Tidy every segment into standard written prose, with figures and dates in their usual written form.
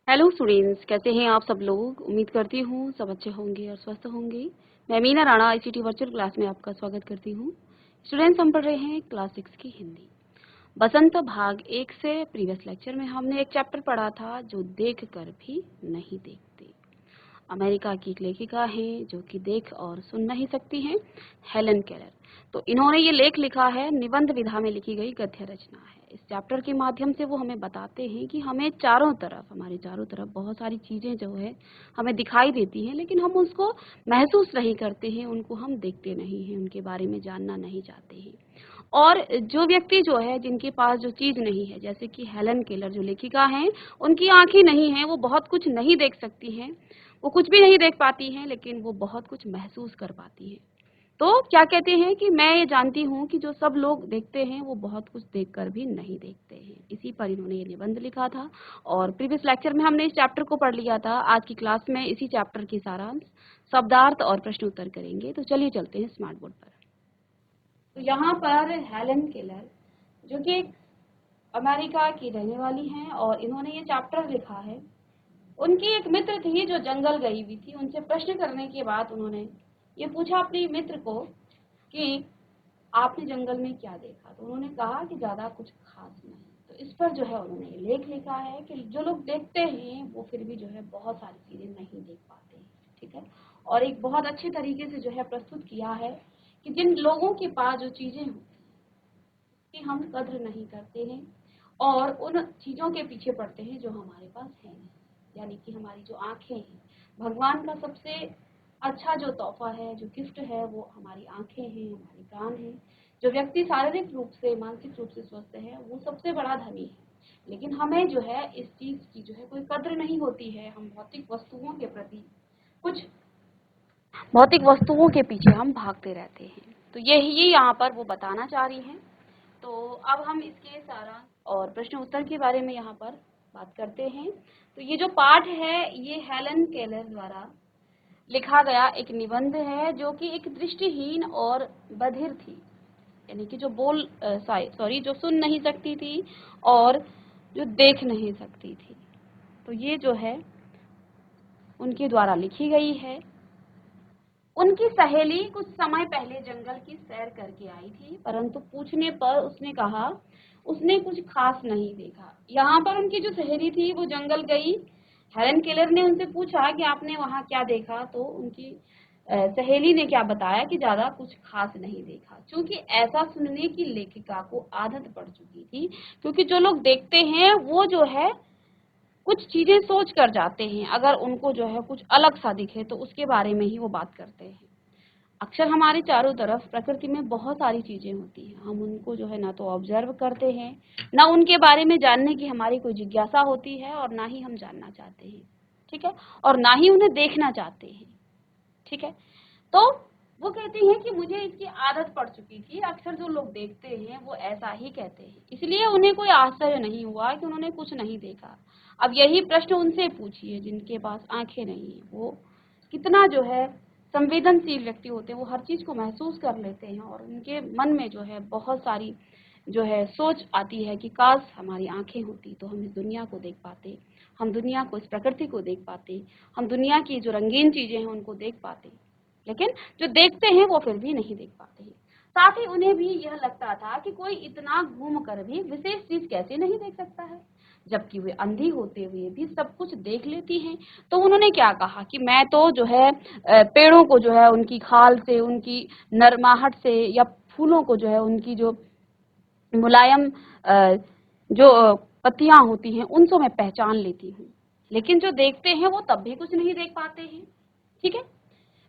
Hello students, कैसे हैं आप सब लोग। उम्मीद करती हूँ सब अच्छे होंगे और स्वस्थ होंगे। मैं Meena Rana ICT virtual class में आपका स्वागत करती हूँ। स्टूडेंट्स, हम पढ़ रहे हैं क्लास 6 की हिंदी बसंत भाग 1 से। प्रीवियस लेक्चर में हमने एक चैप्टर पढ़ा था जो देख कर भी नहीं देखते। अमेरिका की एक लेखिका हैं जो कि देख और सुन नहीं सकती हैं, हेलन केलर। तो इन्होंने ये लेख लिखा है, निबंध विधा में लिखी गई गद्य रचना है। इस चैप्टर के माध्यम से वो हमें बताते हैं कि हमें हमारे चारों तरफ बहुत सारी चीजें जो है हमें दिखाई देती हैं, लेकिन हम उसको महसूस नहीं करते हैं, उनको हम देखते नहीं हैं, उनके बारे में जानना नहीं चाहते हैं। और जो व्यक्ति जो है जिनके पास जो चीज नहीं है, जैसे कि हेलन केलर जो लेखिका हैं, उनकी आंखें नहीं हैं, वो बहुत कुछ नहीं देख सकती हैं, वो कुछ भी नहीं देख पाती हैं, लेकिन वो बहुत कुछ महसूस कर पाती हैं। तो क्या कहते हैं कि मैं ये जानती हूँ कि जो सब लोग देखते हैं वो बहुत कुछ देखकर भी नहीं देखते हैं। इसी पर इन्होंने ये निबंध लिखा था और प्रीवियस लेक्चर में हमने इस चैप्टर को पढ़ लिया था। आज की क्लास में इसी चैप्टर के सारांश, शब्दार्थ और प्रश्न उत्तर करेंगे। तो चलिए चलते हैं स्मार्ट बोर्ड पर। तो यहाँ पर हेलन केलर जो कि एक अमेरिका की रहने वाली हैं और इन्होंने ये चैप्टर लिखा है। उनकी एक मित्र थी जो जंगल गई हुई थी। उनसे प्रश्न करने के बाद उन्होंने ये पूछा अपने मित्र को कि आपने जंगल में क्या देखा। तो उन्होंने कहा कि ज्यादा कुछ खास नहीं। तो इस पर जो है उन्होंने ये लेख लिखा है कि जो लोग देखते हैं वो फिर भी जो है बहुत सारी चीजें नहीं देख पाते हैं। ठीक है, और एक बहुत अच्छे तरीके से जो है प्रस्तुत किया है कि जिन लोगों के पास जो चीजें होती कि हम कद्र नहीं करते हैं और उन चीजों के पीछे पड़ते हैं जो हमारे पास है नहीं। यानी कि हमारी जो आंखें हैं, भगवान का सबसे अच्छा जो तोहफा है, जो गिफ्ट है, वो हमारी आंखें हैं, हमारे कान हैं। जो व्यक्ति शारीरिक रूप से, मानसिक रूप से स्वस्थ है, वो सबसे बड़ा धनी है। लेकिन हमें जो है इस चीज की जो है कोई कद्र नहीं होती है। हम भौतिक वस्तुओं के प्रति, कुछ भौतिक वस्तुओं के पीछे हम भागते रहते हैं। तो यही यहाँ पर वो बताना चाह रही हैं। तो अब हम इसके सारांश और प्रश्न उत्तर के बारे में यहाँ पर बात करते हैं। तो ये जो पाठ है ये हेलन केलर द्वारा लिखा गया एक निबंध है जो कि एक दृष्टिहीन और बधिर थी, यानी कि जो जो सुन नहीं सकती थी और जो देख नहीं सकती थी। तो ये जो है उनके द्वारा लिखी गई है। उनकी सहेली कुछ समय पहले जंगल की सैर करके आई थी, परंतु पूछने पर उसने कहा उसने कुछ खास नहीं देखा। यहाँ पर उनकी जो सहेली थी वो जंगल गई। हेलन केलर ने उनसे पूछा कि आपने वहाँ क्या देखा। तो उनकी सहेली ने क्या बताया कि ज्यादा कुछ खास नहीं देखा। क्योंकि ऐसा सुनने की लेखिका को आदत पड़ चुकी थी, क्योंकि जो लोग देखते हैं वो जो है कुछ चीजें सोच कर जाते हैं। अगर उनको जो है कुछ अलग सा दिखे तो उसके बारे में ही वो बात करते हैं। अक्सर हमारे चारों तरफ प्रकृति में बहुत सारी चीजें होती हैं, हम उनको जो है ना तो ऑब्जर्व करते हैं, ना उनके बारे में जानने की हमारी कोई जिज्ञासा होती है, और ना ही हम जानना चाहते हैं। ठीक है, और ना ही उन्हें देखना चाहते हैं। ठीक है, तो वो कहती हैं कि मुझे इसकी आदत पड़ चुकी थी। अक्सर जो लोग देखते हैं वो ऐसा ही कहते हैं, इसलिए उन्हें कोई आश्चर्य नहीं हुआ कि उन्होंने कुछ नहीं देखा। अब यही प्रश्न उनसे पूछिए जिनके पास आंखें नहीं है। वो कितना जो है संवेदनशील व्यक्ति होते हैं, वो हर चीज को महसूस कर लेते हैं और उनके मन में जो है बहुत सारी जो है सोच आती है कि काश हमारी आंखें होती तो हम इस दुनिया को देख पाते, हम दुनिया को, इस प्रकृति को देख पाते, हम दुनिया की जो रंगीन चीजें हैं उनको देख पाते। लेकिन जो देखते हैं वो फिर भी नहीं देख पाते हैं। साथ ही उन्हें भी यह लगता था कि कोई इतना घूम कर भी विशेष चीज कैसे नहीं देख सकता है, जबकि वे अंधी होते हुए भी सब कुछ देख लेती हैं। तो उन्होंने क्या कहा कि मैं तो जो है पेड़ों को जो है उनकी खाल से, उनकी नरमाहट से, या फूलों को जो है उनकी जो मुलायम जो पत्तियां होती हैं उनसे मैं पहचान लेती हूँ। लेकिन जो देखते हैं वो तब भी कुछ नहीं देख पाते हैं। ठीक है,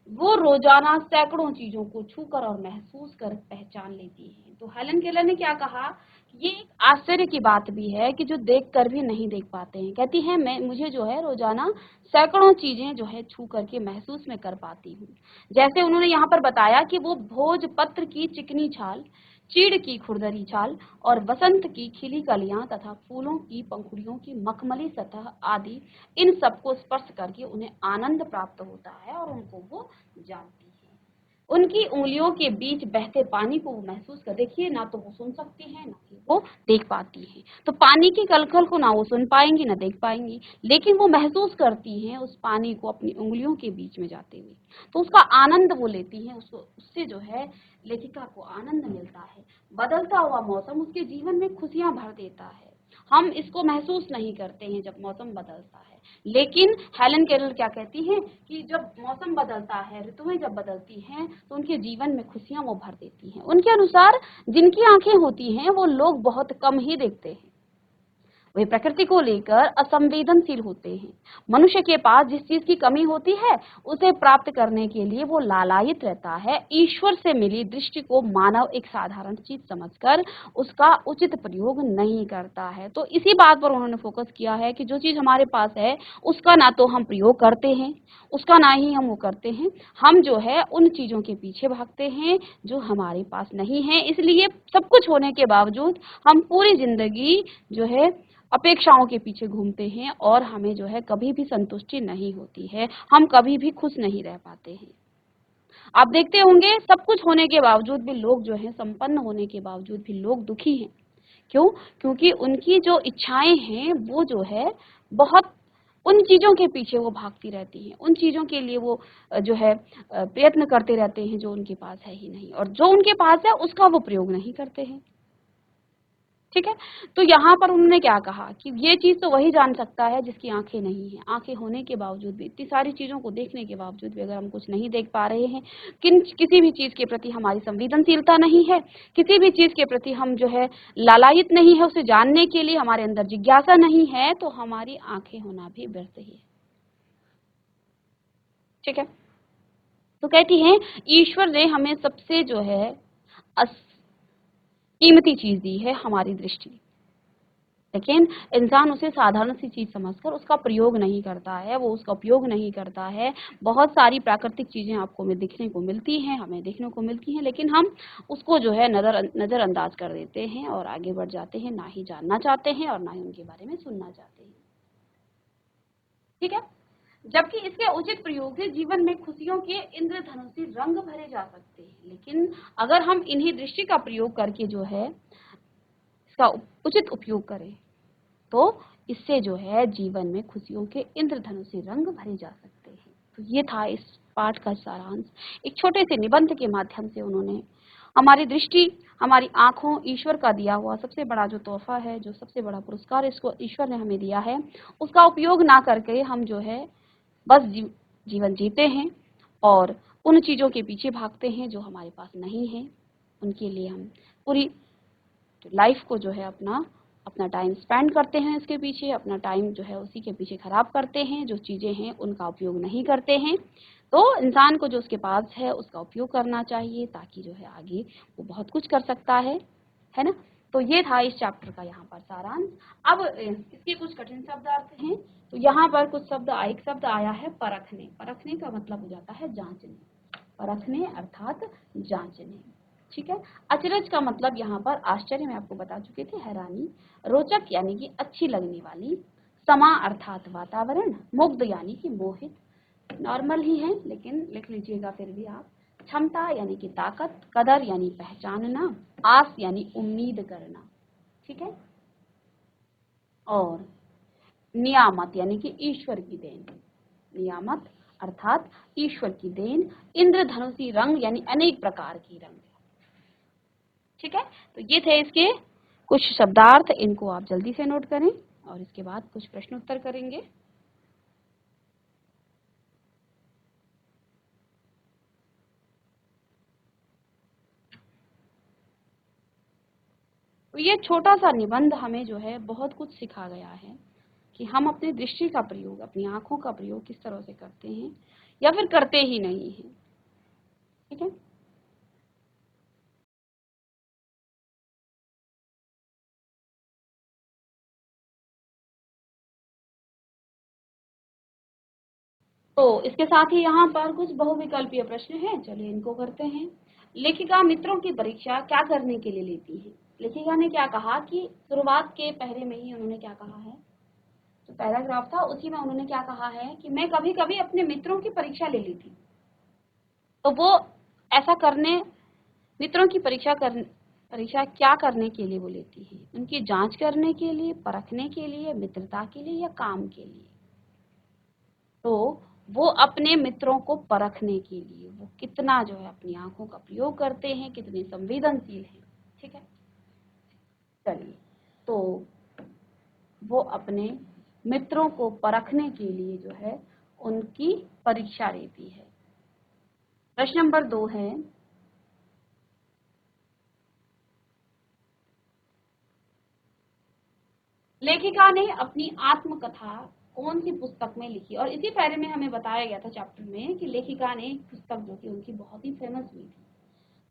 वो रोजाना सैकड़ों चीजों को छूकर और महसूस कर पहचान लेती है। तो हेलन केलर ने क्या कहा कि ये एक आश्चर्य की बात भी है कि जो देख कर भी नहीं देख पाते हैं। कहती है मुझे जो है रोजाना सैकड़ों चीजें जो है छू करके महसूस में कर पाती हूँ। जैसे उन्होंने यहाँ पर बताया कि वो भोजपत्र की चिकनी छाल, चीड़ की खुरदरी छाल और बसंत की खिली कलियां तथा फूलों की पंखुड़ियों की मखमली सतह आदि, इन सबको स्पर्श करके उन्हें आनंद प्राप्त होता है और उनको वो जानती है। उनकी उंगलियों के बीच बहते पानी को वो महसूस कर, देखिए ना तो वो सुन सकती हैं ना ही वो देख पाती हैं, तो पानी की कलकल को ना वो सुन पाएंगी ना देख पाएंगी, लेकिन वो महसूस करती हैं उस पानी को अपनी उंगलियों के बीच में जाते हुए, तो उसका आनंद वो लेती हैं, उसको उससे जो है लेखिका को आनंद मिलता है। बदलता हुआ मौसम उसके जीवन में खुशियां भर देता है। हम इसको महसूस नहीं करते हैं जब मौसम बदलता है, लेकिन हेलन केरल क्या कहती हैं कि जब मौसम बदलता है, ऋतुएं जब बदलती हैं, तो उनके जीवन में खुशियां वो भर देती हैं। उनके अनुसार जिनकी आंखें होती हैं वो लोग बहुत कम ही देखते हैं, वे प्रकृति को लेकर असंवेदनशील होते हैं। मनुष्य के पास जिस चीज की कमी होती है उसे प्राप्त करने के लिए वो लालायित रहता है। ईश्वर से मिली दृष्टि को मानव एक साधारण चीज समझकर उसका उचित प्रयोग नहीं करता है। तो इसी बात पर उन्होंने फोकस किया है कि जो चीज हमारे पास है उसका ना तो हम प्रयोग करते हैं, उसका ना ही हम वो करते हैं, हम जो है उन चीजों के पीछे भागते हैं जो हमारे पास नहीं है। इसलिए सब कुछ होने के बावजूद हम पूरी जिंदगी जो है अपेक्षाओं के पीछे घूमते हैं और हमें जो है कभी भी संतुष्टि नहीं होती है, हम कभी भी खुश नहीं रह पाते हैं। आप देखते होंगे सब कुछ होने के बावजूद भी लोग जो है, संपन्न होने के बावजूद भी लोग दुखी हैं। क्यों? क्योंकि उनकी जो इच्छाएं हैं वो जो है बहुत, उन चीजों के पीछे वो भागती रहती हैं, उन चीजों के लिए वो जो है प्रयत्न करते रहते हैं जो उनके पास है ही नहीं, और जो उनके पास है उसका वो प्रयोग नहीं करते हैं। ठीक है, तो यहाँ पर उन्होंने क्या कहा कि ये चीज तो वही जान सकता है जिसकी आंखें नहीं है। आंखें होने के बावजूद भी, इतनी सारी चीजों को देखने के बावजूद भी अगर हम कुछ नहीं देख पा रहे हैं, किसी भी चीज के प्रति हमारी संवेदनशीलता नहीं है, किसी भी चीज के प्रति हम जो है लालायित नहीं है, उसे जानने के लिए हमारे अंदर जिज्ञासा नहीं है, तो हमारी आंखें होना भी व्यर्थ ही है। ठीक है, तो कहती हैं ईश्वर ने हमें सबसे जो है कीमती चीज दी है, हमारी दृष्टि, लेकिन इंसान उसे साधारण सी चीज समझकर उसका प्रयोग नहीं करता है, वो उसका उपयोग नहीं करता है। बहुत सारी प्राकृतिक चीजें आपको में दिखने को मिलती हैं, हमें देखने को मिलती हैं, लेकिन हम उसको जो है नजरअंदाज कर देते हैं और आगे बढ़ जाते हैं, ना ही जानना चाहते हैं और ना ही उनके बारे में सुनना चाहते हैं। ठीक है, जबकि इसके उचित प्रयोग से जीवन में खुशियों के इंद्रधनुषी रंग भरे जा सकते हैं, लेकिन अगर हम इन्हीं दृष्टि का प्रयोग करके जो है इसका उचित उपयोग करें तो इससे जो है जीवन में खुशियों के इंद्रधनुषी रंग भरे जा सकते हैं। तो ये था इस पाठ का सारांश। एक छोटे से निबंध के माध्यम से उन्होंने हमारी दृष्टि, हमारी आंखों, ईश्वर का दिया हुआ सबसे बड़ा जो तोहफा है, जो सबसे बड़ा पुरस्कार इसको ईश्वर ने हमें दिया है, उसका उपयोग ना करके हम जो है बस जीवन जीते हैं और उन चीजों के पीछे भागते हैं जो हमारे पास नहीं है। उनके लिए हम पूरी लाइफ को जो है अपना अपना टाइम स्पेंड करते हैं, इसके पीछे अपना टाइम जो है उसी के पीछे खराब करते हैं, जो चीजें हैं उनका उपयोग नहीं करते हैं। तो इंसान को जो उसके पास है उसका उपयोग करना चाहिए, ताकि जो है आगे वो बहुत कुछ कर सकता है ना। तो ये था इस चैप्टर का यहाँ पर सारांश। अब इसके कुछ कठिन शब्द अर्थ हैं। तो यहाँ पर कुछ शब्द, एक शब्द आया है परखने। परखने का मतलब हो जाता है जांचने, परखने अर्थात जांचने। ठीक है, अचरज का मतलब यहाँ पर आश्चर्य, में आपको बता चुके थे, हैरानी। रोचक यानी कि अच्छी लगने वाली। समा अर्थात वातावरण। मुग्ध यानी कि मोहित, नॉर्मल ही है लेकिन लिख लीजिएगा फिर भी आप। क्षमता यानी कि ताकत। कदर यानी पहचानना। आस यानी उम्मीद करना। ठीक है, और नियामत यानी कि ईश्वर की देन। नियामत अर्थात ईश्वर की देन। इंद्रधनुषी रंग यानी अनेक प्रकार की रंग। ठीक है, तो ये थे इसके कुछ शब्दार्थ, इनको आप जल्दी से नोट करें और इसके बाद कुछ प्रश्न उत्तर करेंगे। तो ये छोटा सा निबंध हमें जो है बहुत कुछ सिखा गया है कि हम अपनी दृष्टि का प्रयोग, अपनी आंखों का प्रयोग किस तरह से करते हैं या फिर करते ही नहीं हैं। ठीक है, तो इसके साथ ही यहाँ पर कुछ बहुविकल्पीय प्रश्न हैं, चलिए इनको करते हैं। लेखिका मित्रों की परीक्षा क्या करने के लिए लेती है? लेखिका ने क्या कहा कि शुरुआत के पहले में ही उन्होंने क्या कहा है, जो पैराग्राफ था उसी में उन्होंने क्या कहा है कि मैं कभी कभी अपने मित्रों की परीक्षा ले ली थी। तो वो ऐसा करने मित्रों की परीक्षा क्या करने के लिए वो लेती है? उनकी जांच करने के लिए, परखने के लिए, मित्रता के लिए या काम के लिए? तो वो अपने मित्रों को परखने के लिए वो कितना जो है अपनी आंखों का प्रयोग करते हैं, कितने संवेदनशील हैं। ठीक है, चलिए, तो वो अपने मित्रों को परखने के लिए जो है उनकी परीक्षा लेती है। प्रश्न नंबर 2 है, लेखिका ने अपनी आत्मकथा कौन सी पुस्तक में लिखी? और इसी पहले में हमें बताया गया था चैप्टर में कि लेखिका ने एक पुस्तक जो कि उनकी बहुत ही फेमस हुई थी,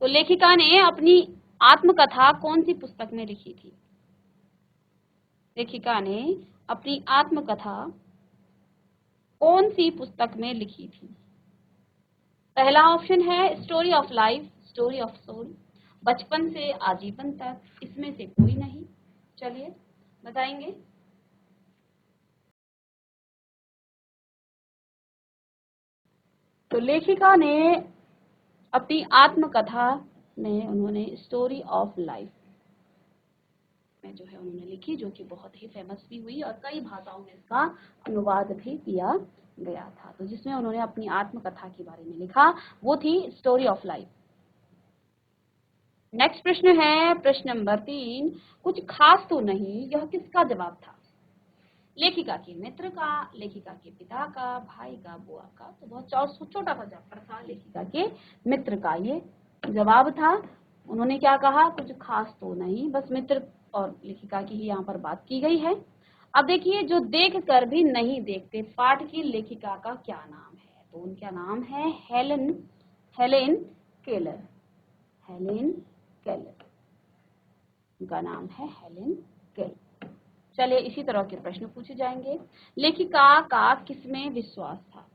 तो लेखिका ने अपनी आत्मकथा कौन सी पुस्तक में लिखी थी? लेखिका ने अपनी आत्मकथा कौन सी पुस्तक में लिखी थी? पहला ऑप्शन है story of life, story of soul, बचपन से आजीवन तक, इसमें से कोई नहीं। चलिए बताएंगे। तो लेखिका ने अपनी आत्मकथा में उन्होंने स्टोरी ऑफ लाइफ में जो है उन्होंने लिखी, जो कि बहुत ही फेमस भी हुई और कई भाषाओं में इसका अनुवाद भी किया गया था। तो जिसमें उन्होंने अपनी आत्मकथा के बारे में लिखा वो थी स्टोरी ऑफ लाइफ। नेक्स्ट प्रश्न है प्रश्न नंबर 3, कुछ खास तो नहीं, यह किसका जवाब था? लेखिका के मित्र का, लेखिका के पिता का, भाई का, बुआ का? तो बहुत छोटा सा चैप्टर था, लेखिका के मित्र का ये जवाब था। उन्होंने क्या कहा? कुछ खास तो नहीं, बस मित्र और लेखिका की ही यहाँ पर बात की गई है। अब देखिए, जो देख कर भी नहीं देखते पाठ की लेखिका का क्या नाम है? तो उनका नाम है हेलेन केलर। हेलेन केलर, उनका नाम है हेलेन केलर। चलिए, इसी तरह के प्रश्न पूछे जाएंगे। लेखिका का किसमें विश्वास था?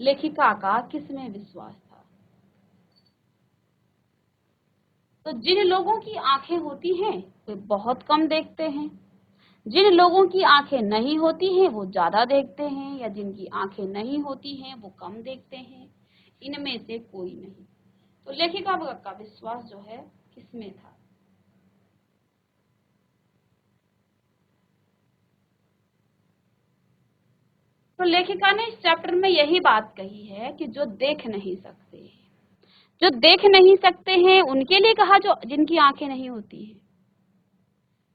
लेखिका का किसमें विश्वास था? तो जिन लोगों की आंखें होती हैं वे बहुत कम देखते हैं, जिन लोगों की आंखें नहीं होती हैं वो ज्यादा देखते हैं, या जिनकी आंखें नहीं होती हैं वो कम देखते हैं, इनमें से कोई नहीं। तो लेखिका का विश्वास जो है किसमें था? तो लेखिका ने इस चैप्टर में यही बात कही है कि जो देख नहीं सकते, जो देख नहीं सकते हैं उनके लिए कहा, जो जिनकी आंखें नहीं होती हैं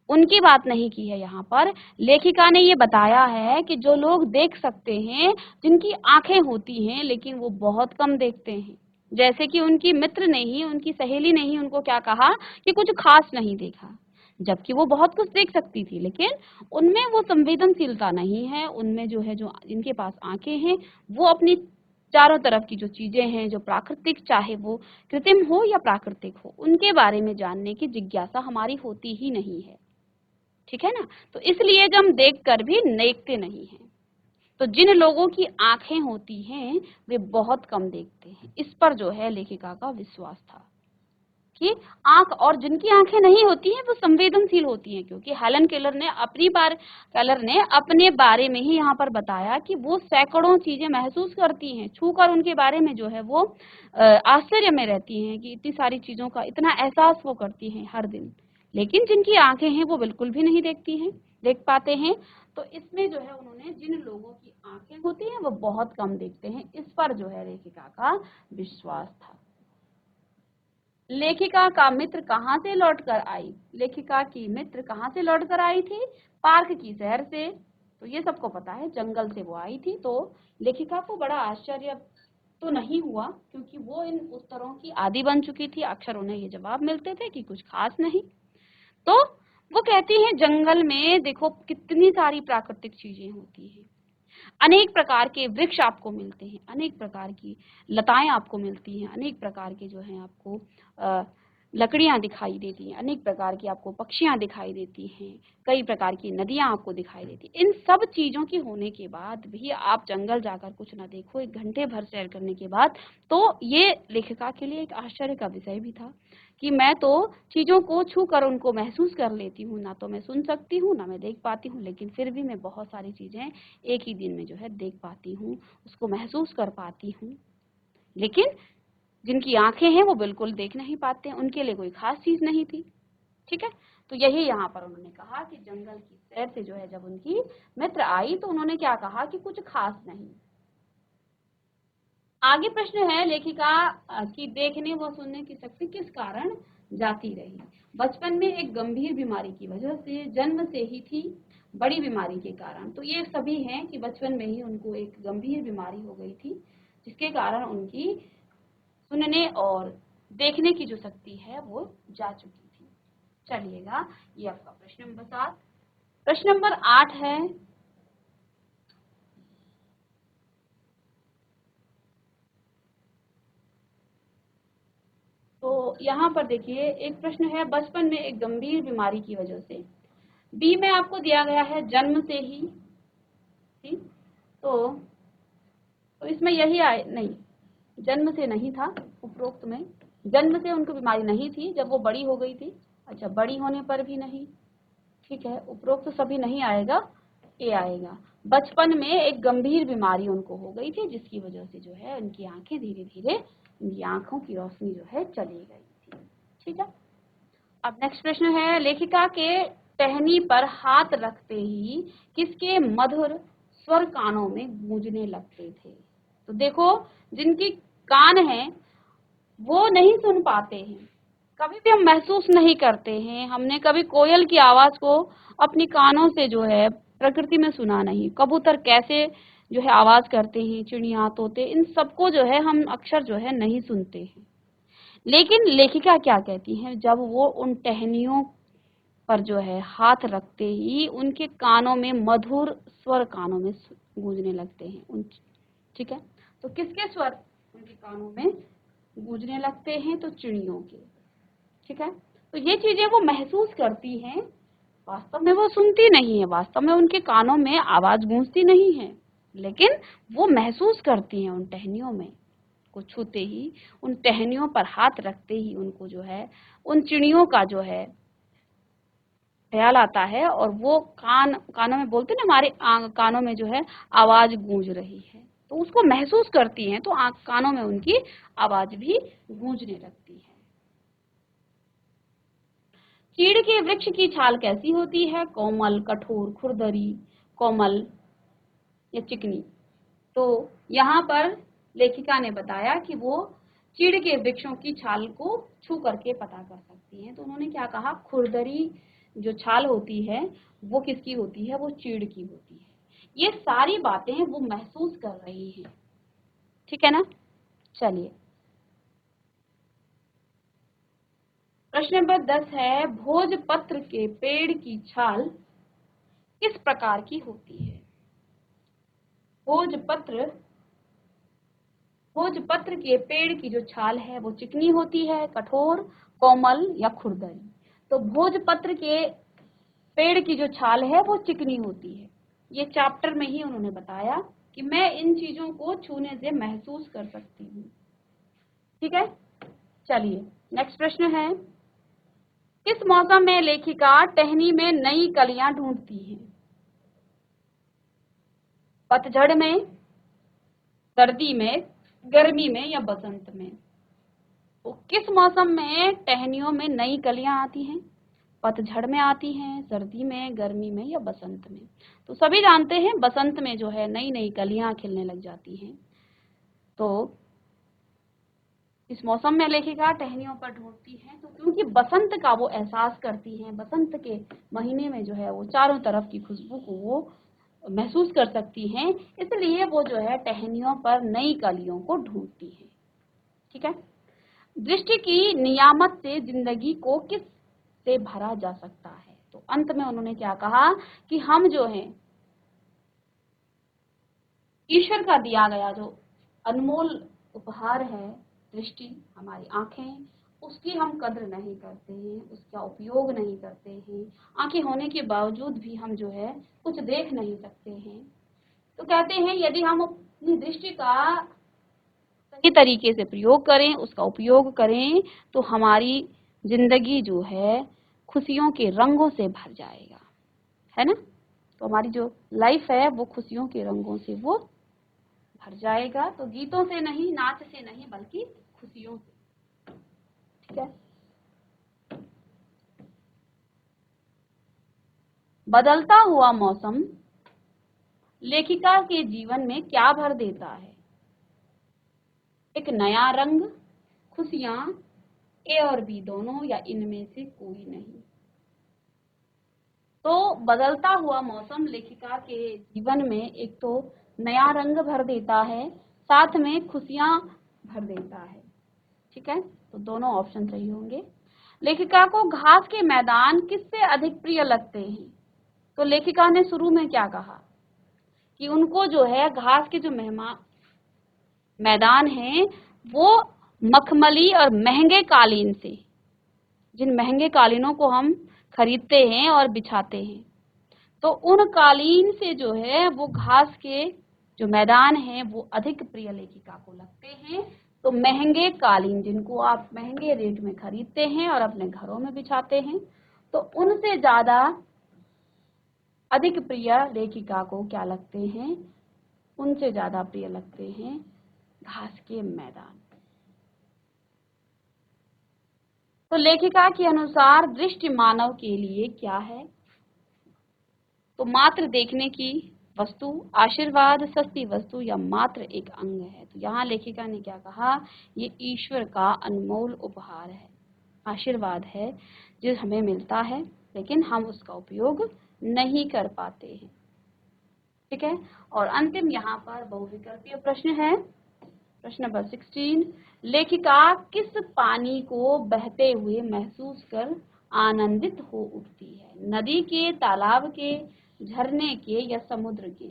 उनकी बात नहीं की है। यहाँ पर लेखिका ने ये बताया है कि जो लोग देख सकते हैं, जिनकी आंखें होती हैं लेकिन वो बहुत कम देखते हैं। जैसे कि उनकी मित्र ने ही, उनकी सहेली ने ही उनको क्या कहा कि कुछ खास नहीं देखा, जबकि वो बहुत कुछ देख सकती थी, लेकिन उनमें वो संवेदनशीलता नहीं है। उनमें जो है, जो जिनके पास आंखें हैं वो अपनी चारों तरफ की जो चीजें हैं, जो प्राकृतिक, चाहे वो कृत्रिम हो या प्राकृतिक हो, उनके बारे में जानने की जिज्ञासा हमारी होती ही नहीं है। ठीक है ना? तो इसलिए जब हम देख कर भी देखते नहीं हैं। तो जिन लोगों की आंखें होती हैं वे बहुत कम देखते हैं। इस पर जो है लेखिका का विश्वास था कि आंख, और जिनकी आंखें नहीं होती हैं वो संवेदनशील होती हैं, क्योंकि हेलन केलर ने अपने बारे में ही यहाँ पर बताया कि वो सैकड़ों चीजें महसूस करती हैं, छूकर उनके बारे में जो है वो आश्चर्य में रहती हैं कि इतनी सारी चीजों का इतना एहसास वो करती हैं हर दिन। लेकिन जिनकी आंखें हैं वो बिल्कुल भी नहीं देख पाते हैं। तो इसमें जो है उन्होंने जिन लोगों की आंखें होती हैं वो बहुत कम देखते हैं, इस पर जो है लेखिका का विश्वास था। लेखिका का मित्र कहाँ से लौटकर आई? लेखिका की मित्र कहाँ से लौटकर आई थी? पार्क की सैर से। तो ये सबको पता है, जंगल से वो आई थी। तो लेखिका को बड़ा आश्चर्य तो नहीं हुआ, क्योंकि वो इन उत्तरों की आदी बन चुकी थी। अक्सर उन्हें ये जवाब मिलते थे कि कुछ खास नहीं। तो वो कहती हैं, जंगल में देखो कितनी सारी प्राकृतिक चीजें होती हैं, अनेक प्रकार के वृक्ष आपको मिलते हैं, अनेक प्रकार की लताएं आपको मिलती हैं, अनेक प्रकार के जो हैं आपको लकड़ियां दिखाई देती हैं, अनेक प्रकार की आपको पक्षियां दिखाई देती हैं, कई प्रकार की नदियां आपको दिखाई देती हैं। इन सब चीजों की होने के बाद भी आप जंगल जाकर कुछ ना देखो 1 घंटे भर सैर करने के बाद, तो ये लेखिका के लिए एक आश्चर्य का विषय भी था कि मैं तो चीजों को छू कर उनको महसूस कर लेती हूँ, ना तो मैं सुन सकती हूँ ना मैं देख पाती हूँ, लेकिन फिर भी मैं बहुत सारी चीजें एक ही दिन में जो है देख पाती हूँ, उसको महसूस कर पाती हूँ। लेकिन जिनकी आंखें हैं वो बिल्कुल देख नहीं पाते हैं, उनके लिए कोई खास चीज नहीं थी। ठीक है, तो यही यहाँ पर उन्होंने कहा कि जंगल की सैर से जो है जब उनकी मित्र आई तो उन्होंने क्या कहा कि कुछ खास नहीं। आगे प्रश्न है, लेखिका की देखने व सुनने की शक्ति किस कारण जाती रही। बचपन में एक गंभीर बीमारी की वजह से, जन्म से ही थी, बड़ी बीमारी के कारण। तो ये सभी हैं कि बचपन में ही उनको एक गंभीर बीमारी हो गई थी जिसके कारण उनकी सुनने और देखने की जो शक्ति है वो जा चुकी थी। चलिएगा, ये आपका प्रश्न नंबर 7। प्रश्न नंबर 8 है, तो यहाँ पर देखिए एक प्रश्न है, बचपन में एक गंभीर बीमारी की वजह से। बी में आपको दिया गया है जन्म से ही, ठीक, तो इसमें यही आए, नहीं, जन्म से नहीं था, उपरोक्त में जन्म से उनको बीमारी नहीं थी, जब वो बड़ी हो गई थी। अच्छा, बड़ी होने पर भी नहीं, ठीक है, उपरोक्त तो सभी नहीं आएगा, ए आएगा। बचपन में एक गंभीर बीमारी उनको हो गई थी जिसकी वजह से जो है उनकी आंखें धीरे धीरे, उनकी आंखों की रोशनी जो है चली गई थी। ठीक है, अब नेक्स्ट प्रश्न है, लेखिका के टहनी पर हाथ रखते ही किसके मधुर स्वर कानों में गूंजने लगते थे। तो देखो, जिनकी कान है वो नहीं सुन पाते हैं, कभी भी हम महसूस नहीं करते हैं, हमने कभी कोयल की आवाज को अपनी कानों से जो है प्रकृति में सुना नहीं, कबूतर कैसे जो है आवाज करते हैं, चिड़िया, तोते, इन सबको जो है हम अक्सर जो है नहीं सुनते हैं। लेकिन लेखिका क्या कहती हैं, जब वो उन टहनियों पर जो है हाथ रखते ही उनके कानों में मधुर स्वर कानों में गूंजने लगते हैं उन, ठीक है, तो किसके स्वर उनके कानों में गूंजने लगते हैं, तो चिड़ियों के। ठीक है, तो ये चीजें वो महसूस करती हैं, वास्तव में वो सुनती नहीं है, वास्तव में उनके कानों में आवाज गूंजती नहीं है, लेकिन वो महसूस करती हैं उन टहनियों में को छूते ही, उन टहनियों पर हाथ रखते ही उनको जो है उन चिड़ियों का जो है ख्याल आता है, और वो कानों में बोलते ना, हमारे कानों में जो है आवाज गूंज रही है, तो उसको महसूस करती हैं, तो कानों में उनकी आवाज भी गूंजने लगती है। चीड़ के वृक्ष की छाल कैसी होती है, कोमल, कठोर, खुरदरी, कोमल या चिकनी। तो यहाँ पर लेखिका ने बताया कि वो चीड़ के वृक्षों की छाल को छू करके पता कर सकती हैं, तो उन्होंने क्या कहा, खुरदरी जो छाल होती है वो किसकी होती है, वो चीड़ की होती है। ये सारी बातें वो महसूस कर रही हैं, ठीक है ना। चलिए, प्रश्न नंबर 10 है, भोजपत्र के पेड़ की छाल किस प्रकार की होती है। भोजपत्र भोजपत्र के पेड़ की जो छाल है वो चिकनी होती है, कठोर, कोमल या खुरदरी। तो भोजपत्र के पेड़ की जो छाल है वो चिकनी होती है। ये चैप्टर में ही उन्होंने बताया कि मैं इन चीजों को छूने से महसूस कर सकती हूँ। ठीक है, चलिए नेक्स्ट प्रश्न है, किस मौसम में लेखिका टहनी में नई कलियां ढूंढती है। पतझड़ में, सर्दी में, गर्मी में या बसंत में। तो किस मौसम में टहनियों में नई कलियां आती हैं, पतझड़ में आती हैं, सर्दी में, गर्मी में या बसंत में। तो सभी जानते हैं बसंत में जो है नई नई कलियां खिलने लग जाती हैं। तो इस मौसम में लेखिका टहनियों पर ढूंढती है, तो क्योंकि बसंत का वो एहसास करती हैं, बसंत के महीने में जो है वो चारों तरफ की खुशबू को वो महसूस कर सकती हैं, इसलिए वो जो है टहनियों पर नई कलियों को ढूंढती है। ठीक है, दृष्टि की नियामत से जिंदगी को किस से भरा जा सकता है। तो अंत में उन्होंने क्या कहा कि हम जो हैं ईश्वर का दिया गया जो अनमोल उपहार है, दृष्टि, हमारी आंखें, उसकी हम कद्र नहीं करते हैं, उसका उपयोग नहीं करते हैं। आंखें होने के बावजूद भी हम जो है कुछ देख नहीं सकते हैं। तो कहते हैं यदि हम अपनी दृष्टि का सही तरीके से प्रयोग करें, उसका उपयोग करें, तो हमारी जिंदगी जो है खुशियों के रंगों से भर जाएगा, है ना। तो हमारी जो लाइफ है वो खुशियों के रंगों से वो भर जाएगा। तो गीतों से नहीं, नाच से नहीं, बल्कि खुशियों से। ठीक है। बदलता हुआ मौसम लेखिका के जीवन में क्या भर देता है? एक नया रंग, खुशियां, ए और बी दोनों, या इनमें से कोई नहीं। तो बदलता हुआ मौसम लेखिका के जीवन में एक तो नया रंग भर देता है, साथ में खुशियां भर देता है। ठीक है, तो दोनों ऑप्शन सही होंगे। लेखिका को घास के मैदान किससे अधिक प्रिय लगते हैं? तो लेखिका ने शुरू में क्या कहा कि उनको जो है घास के जो मैदान हैं वो मखमली और महंगे कालीन से, जिन महंगे कालीनों को हम खरीदते हैं और बिछाते हैं, तो उन कालीन से जो है वो घास के जो मैदान हैं वो अधिक प्रिय लेखिका को लगते हैं। तो महंगे कालीन जिनको आप महंगे रेट में खरीदते हैं और अपने घरों में बिछाते हैं, तो उनसे ज्यादा अधिक प्रिय लेखिका को क्या लगते हैं? उनसे ज्यादा प्रिय लगते हैं घास के मैदान। तो लेखिका के अनुसार दृष्टि मानव के लिए क्या है? तो मात्र देखने की वस्तु, आशीर्वाद, सस्ती वस्तु, या मात्र एक अंग है। तो यहाँ लेखिका ने क्या कहा? ये ईश्वर का अनमोल उपहार है, आशीर्वाद है जो हमें मिलता है, लेकिन हम उसका उपयोग नहीं कर पाते हैं। ठीक है। और अंतिम यहाँ पर बहुविकल्पीय प्रश्न है, प्रश्न नंबर 16। लेखिका किस पानी को बहते हुए महसूस कर आनंदित हो उठती है? नदी के, तालाब के, झरने के, या समुद्र के?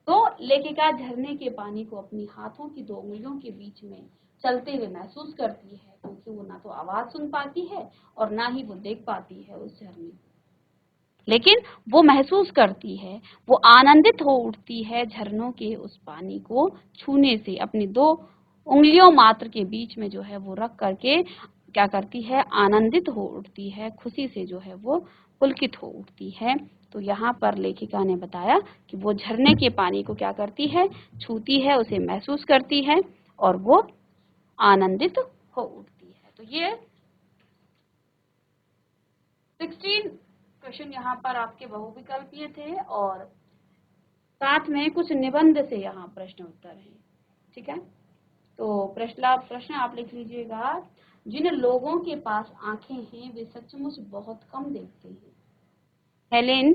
तो लेखिका झरने के पानी को अपनी हाथों की दो उंगलियों के बीच में चलते हुए महसूस करती है, क्योंकि वो ना तो आवाज सुन पाती है और ना ही वो देख पाती है उस झरने, लेकिन वो महसूस करती है, वो आनंदित हो उठती है झरनों के उस पानी को छूने से। अपनी दो उंगलियों मात्र के बीच में जो है वो रख करके क्या करती है? आनंदित हो उठती है, खुशी से जो है वो पुलकित हो उठती है। तो यहाँ पर लेखिका ने बताया कि वो झरने के पानी को क्या करती है? छूती है, उसे महसूस करती है और वो आनंदित हो उठती है। तो ये 16 क्वेश्चन यहाँ पर आपके बहुविकल्पीय थे और साथ में कुछ निबंध से यहाँ प्रश्न उत्तर हैं। ठीक है, तो प्रश्न आप लिख लीजिएगा। जिन लोगों के पास आंखें हैं वे सचमुच बहुत कम देखते हैं। हेलेन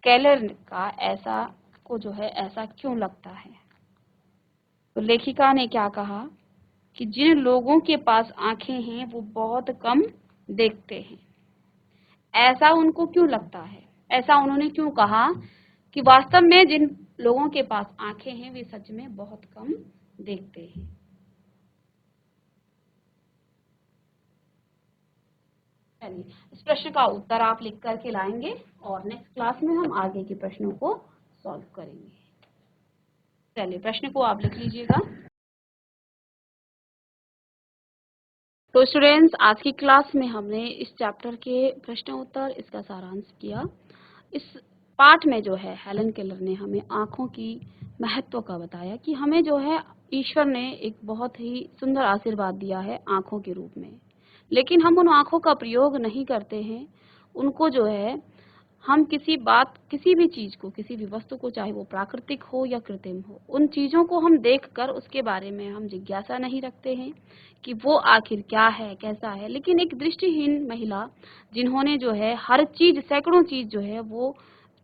केलर का ऐसा को जो है ऐसा क्यों लगता है? तो लेखिका ने क्या कहा कि जिन लोगों के पास आंखें हैं वो बहुत कम देखते हैं। ऐसा उनको क्यों लगता है? ऐसा उन्होंने क्यों कहा कि वास्तव में जिन लोगों के पास आंखें हैं वे सच में बहुत कम देखते हैं? चलिए, इस प्रश्न का उत्तर आप लिख करके लाएंगे और नेक्स्ट क्लास में हम आगे के प्रश्नों को सॉल्व करेंगे। चलिए, प्रश्न को आप लिख लीजिएगा। तो स्टूडेंट्स, आज की क्लास में हमने इस चैप्टर के प्रश्न उत्तर, इसका सारांश किया। इस पाठ में जो है हेलन केलर ने हमें आँखों की महत्व का बताया कि हमें जो है ईश्वर ने एक बहुत ही सुंदर आशीर्वाद दिया है आँखों के रूप में, लेकिन हम उन आँखों का प्रयोग नहीं करते हैं। उनको जो है हम किसी भी चीज को, किसी भी वस्तु को, चाहे वो प्राकृतिक हो या कृत्रिम हो, उन चीजों को हम देखकर उसके बारे में हम जिज्ञासा नहीं रखते हैं कि वो आखिर क्या है, कैसा है। लेकिन एक दृष्टिहीन महिला जिन्होंने जो है हर चीज, सैकड़ों चीज जो है वो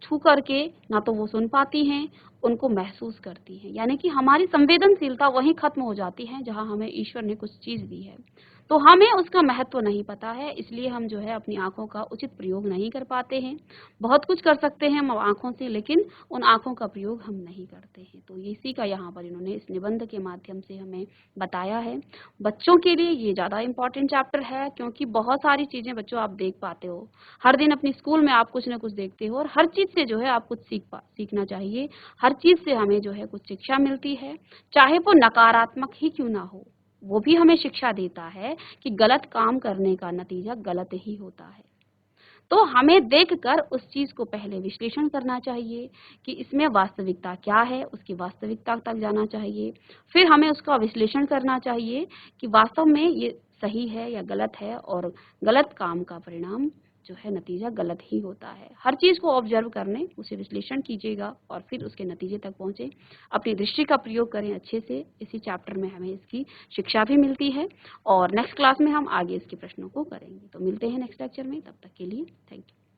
छू करके ना तो वो सुन पाती हैं, उनको महसूस करती हैं, यानी कि हमारी संवेदनशीलता वहीं खत्म हो जाती है जहां हमें ईश्वर ने कुछ चीज दी है। तो हमें उसका महत्व नहीं पता है, इसलिए हम जो है अपनी आंखों का उचित प्रयोग नहीं कर पाते हैं। बहुत कुछ कर सकते हैं हम आंखों से, लेकिन उन आंखों का प्रयोग हम नहीं करते हैं। तो इसी का यहाँ पर इन्होंने इस निबंध के माध्यम से हमें बताया है। बच्चों के लिए ये ज़्यादा इम्पोर्टेंट चैप्टर है, क्योंकि बहुत सारी चीज़ें बच्चों आप देख पाते हो, हर दिन अपनी स्कूल में आप कुछ न कुछ देखते हो, और हर चीज़ से जो है आप कुछ सीखना चाहिए। हर चीज़ से हमें जो है कुछ शिक्षा मिलती है, चाहे वो नकारात्मक ही क्यों ना हो, वो भी हमें शिक्षा देता है कि गलत काम करने का नतीजा गलत ही होता है। तो हमें देखकर उस चीज़ को पहले विश्लेषण करना चाहिए कि इसमें वास्तविकता क्या है, उसकी वास्तविकता तक जाना चाहिए। फिर हमें उसका विश्लेषण करना चाहिए कि वास्तव में ये सही है या गलत है, और गलत काम का परिणाम जो है नतीजा गलत ही होता है। हर चीज़ को ऑब्जर्व करने, उसे विश्लेषण कीजिएगा और फिर उसके नतीजे तक पहुँचे। अपनी दृष्टि का प्रयोग करें अच्छे से। इसी चैप्टर में हमें इसकी शिक्षा भी मिलती है और नेक्स्ट क्लास में हम आगे इसके प्रश्नों को करेंगे। तो मिलते हैं नेक्स्ट लेक्चर में, तब तक के लिए थैंक यू।